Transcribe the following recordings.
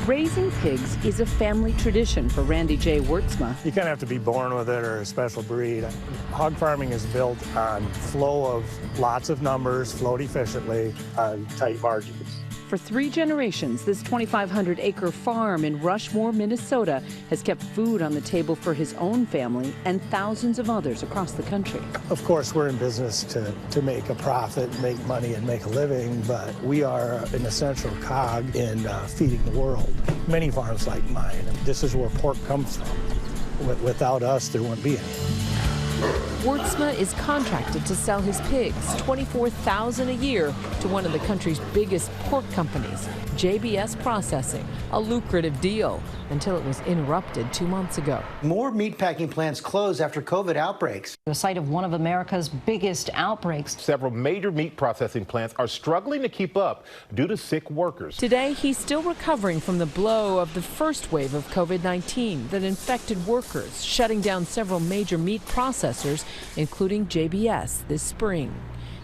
Raising pigs is a family tradition for Randy J. Wurtzma. You kind of have to be born with it or a special breed. Hog farming is built on flow of lots of numbers, flowed efficiently on tight margins. For 3 generations, this 2,500-acre farm in Rushmore, Minnesota, has kept food on the table for his own family and thousands of others across the country. Of course, we're in business to make a profit, make money, and make a living, but we are an essential cog in feeding the world. Many farms like mine, and this is where pork comes from. Without us, there wouldn't be any. Wurtzma is contracted to sell his pigs, $24,000 a year, to one of the country's biggest pork companies, JBS Processing, a lucrative deal until it was interrupted 2 months ago. More meatpacking plants close after COVID outbreaks. The site of one of America's biggest outbreaks. Several major meat processing plants are struggling to keep up due to sick workers. Today, he's still recovering from the blow of the first wave of COVID-19 that infected workers, shutting down several major meat processors, including JBS, this spring.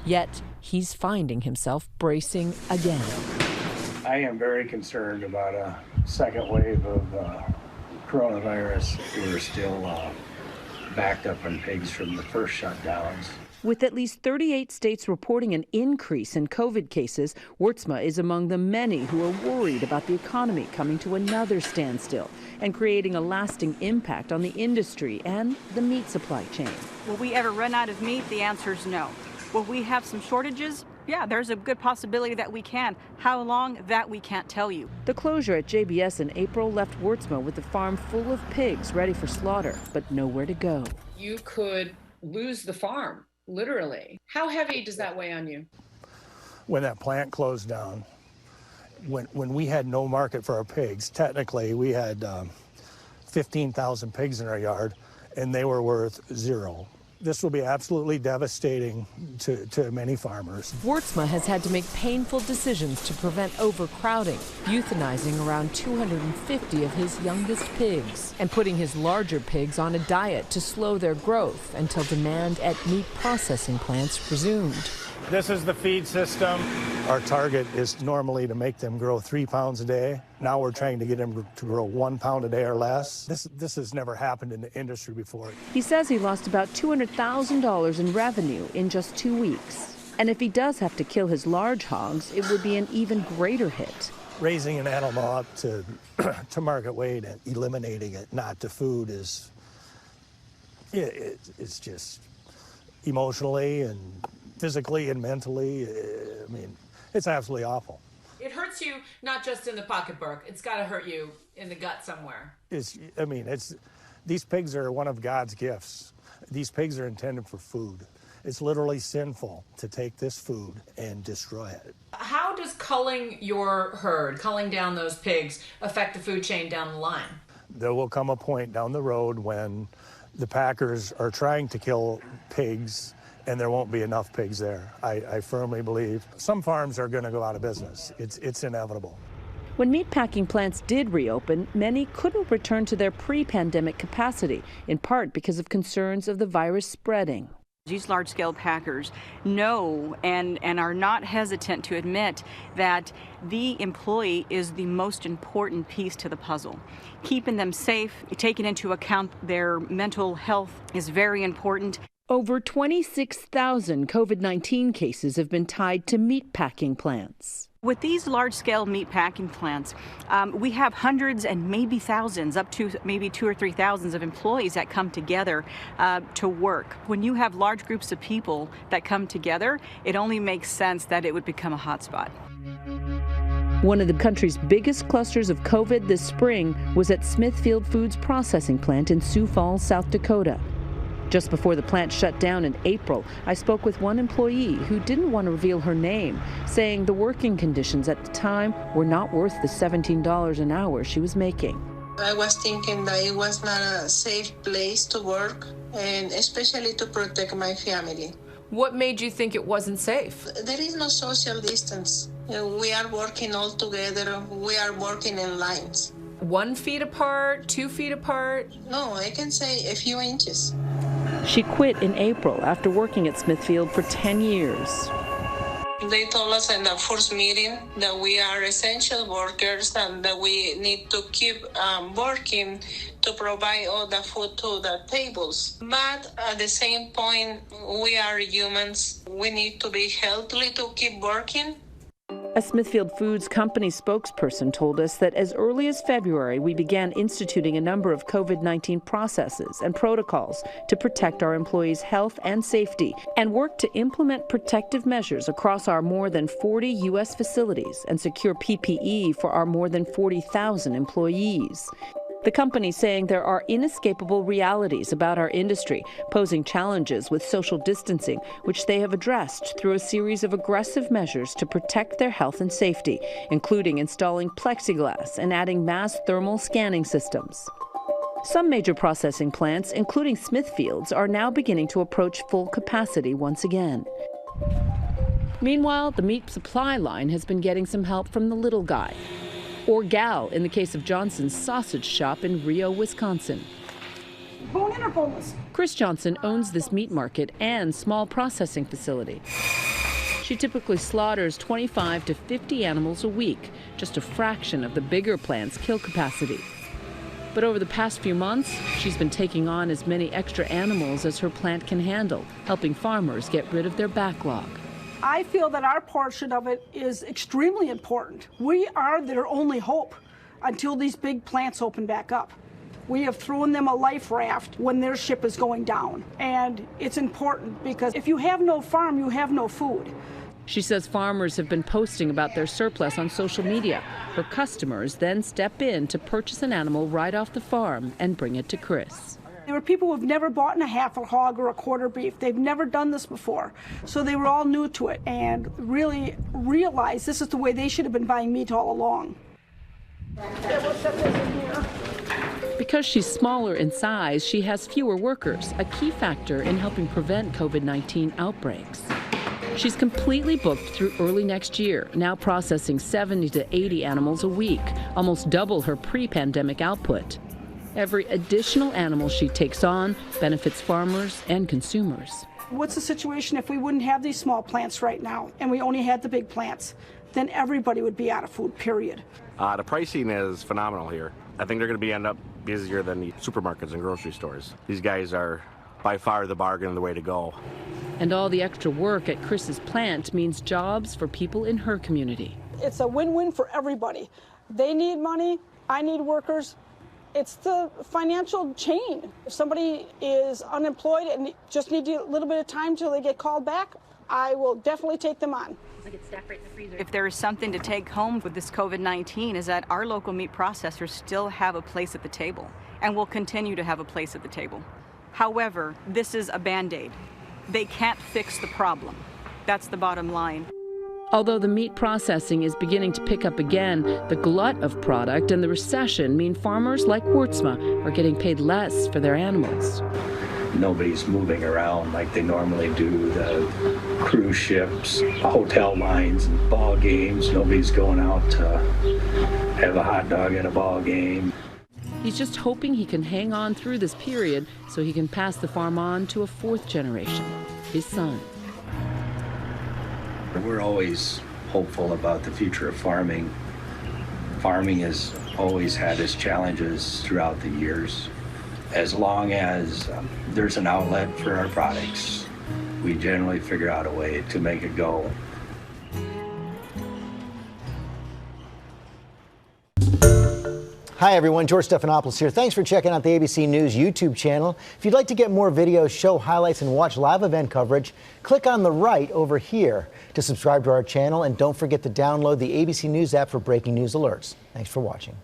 Yet, he's finding himself bracing again. I am very concerned about a second wave of coronavirus. We're still backed up on pigs from the first shutdowns. With at least 38 states reporting an increase in COVID cases, Wurtzma is among the many who are worried about the economy coming to another standstill and creating a lasting impact on the industry and the meat supply chain. Will we ever run out of meat? The answer is no. Will we have some shortages? Yeah, there's a good possibility that we can. How long? That we can't tell you. The closure at JBS in April left Wurtzma with the farm full of pigs ready for slaughter, but nowhere to go. You could lose the farm, literally. How heavy does that weigh on you? When that plant closed down, when we had no market for our pigs, technically we had 15,000 pigs in our yard, and they were worth $0. This will be absolutely devastating to many farmers. Wurtzma has had to make painful decisions to prevent overcrowding, euthanizing around 250 of his youngest pigs, and putting his larger pigs on a diet to slow their growth until demand at meat processing plants resumed. This is the feed system. Our target is normally to make them grow 3 pounds a day. Now we're trying to get them to grow 1 pound a day or less. This has never happened in the industry before. He says he lost about $200,000 in revenue in just 2 weeks. And if he does have to kill his large hogs, it would be an even greater hit. Raising an animal up to market weight and eliminating it not to food is it's just emotionally and physically and mentally, I mean, it's absolutely awful. It hurts you not just in the pocketbook. It's got to hurt you in the gut somewhere. These pigs are one of God's gifts. These pigs are intended for food. It's literally sinful to take this food and destroy it. How does culling your herd, culling down those pigs, affect the food chain down the line? There will come a point down the road when the packers are trying to kill pigs and there won't be enough pigs there. I firmly believe some farms are going to go out of business. It's inevitable. When meatpacking plants did reopen, many couldn't return to their pre-pandemic capacity, in part because of concerns of the virus spreading. These large-scale packers know and are not hesitant to admit that the employee is the most important piece to the puzzle. Keeping them safe, taking into account their mental health is very important. Over 26,000 COVID-19 cases have been tied to meatpacking plants. With these large-scale meatpacking plants, we have hundreds and maybe thousands, up to maybe 2,000 or 3,000 of employees that come together to work. When you have large groups of people that come together, it only makes sense that it would become a hotspot. One of the country's biggest clusters of COVID this spring was at Smithfield Foods processing plant in Sioux Falls, South Dakota. Just before the plant shut down in April, I spoke with one employee who didn't want to reveal her name, saying the working conditions at the time were not worth the $17 an hour she was making. I was thinking that it was not a safe place to work, and especially to protect my family. What made you think it wasn't safe? There is no social distance. We are working all together. We are working in lines. 1 feet apart, 2 feet apart? No, I can say a few inches. She quit in April after working at Smithfield for 10 years. The They told us in the first meeting that we are essential workers and that we need to keep working to provide all the food to the tables. But at the same point, we are humans. We need to be healthy to keep working. A Smithfield Foods company spokesperson told us that as early as February, we began instituting a number of COVID-19 processes and protocols to protect our employees' health and safety, and work to implement protective measures across our more than 40 U.S. facilities and secure PPE for our more than 40,000 employees. The company saying there are inescapable realities about our industry, posing challenges with social distancing, which they have addressed through a series of aggressive measures to protect their health and safety, including installing plexiglass and adding mass thermal scanning systems. Some major processing plants, including Smithfield's, are now beginning to approach full capacity once again. Meanwhile, the meat supply line has been getting some help from the little guy. Or gal, in the case of Johnson's sausage shop in Rio, Wisconsin. Bone in or boneless? Chris Johnson owns this meat market and small processing facility. She typically slaughters 25 to 50 animals a week, just a fraction of the bigger plant's kill capacity. But over the past few months, she's been taking on as many extra animals as her plant can handle, helping farmers get rid of their backlog. I feel that our portion of it is extremely important. We are their only hope until these big plants open back up. We have thrown them a life raft when their ship is going down. And it's important because if you have no farm, you have no food. She says farmers have been posting about their surplus on social media. Her customers then step in to purchase an animal right off the farm and bring it to Chris. There were people who have never bought a half a hog or a quarter beef. They've never done this before. So they were all new to it and really realized this is the way they should have been buying meat all along. Because she's smaller in size, she has fewer workers, a key factor in helping prevent COVID-19 outbreaks. She's completely booked through early next year, now processing 70 to 80 animals a week, almost double her pre-pandemic output. Every additional animal she takes on benefits farmers and consumers. What's the situation if we wouldn't have these small plants right now and we only had the big plants? Then everybody would be out of food, period. The pricing is phenomenal here. I think they're going to end up busier than the supermarkets and grocery stores. These guys are by far the bargain and the way to go. And all the extra work at Chris's plant means jobs for people in her community. It's a win-win for everybody. They need money, I need workers. It's the financial chain. If somebody is unemployed and just need a little bit of time till they get called back, I will definitely take them on. If there is something to take home with this COVID-19 is that our local meat processors still have a place at the table and will continue to have a place at the table. However, this is a Band-Aid. They can't fix the problem. That's the bottom line. Although the meat processing is beginning to pick up again, the glut of product and the recession mean farmers like Wurtsma are getting paid less for their animals. Nobody's moving around like they normally do. The cruise ships, hotel lines, and ball games. Nobody's going out to have a hot dog at a ball game. He's just hoping he can hang on through this period so he can pass the farm on to a fourth generation, his son. We're always hopeful about the future of farming. Farming has always had its challenges throughout the years. As long as there's an outlet for our products, we generally figure out a way to make it go. Hi everyone, George Stephanopoulos here. Thanks for checking out the ABC News YouTube channel. If you'd like to get more videos, show highlights, and watch live event coverage, click on the right over here to subscribe to our channel, and don't forget to download the ABC News app for breaking news alerts. Thanks for watching.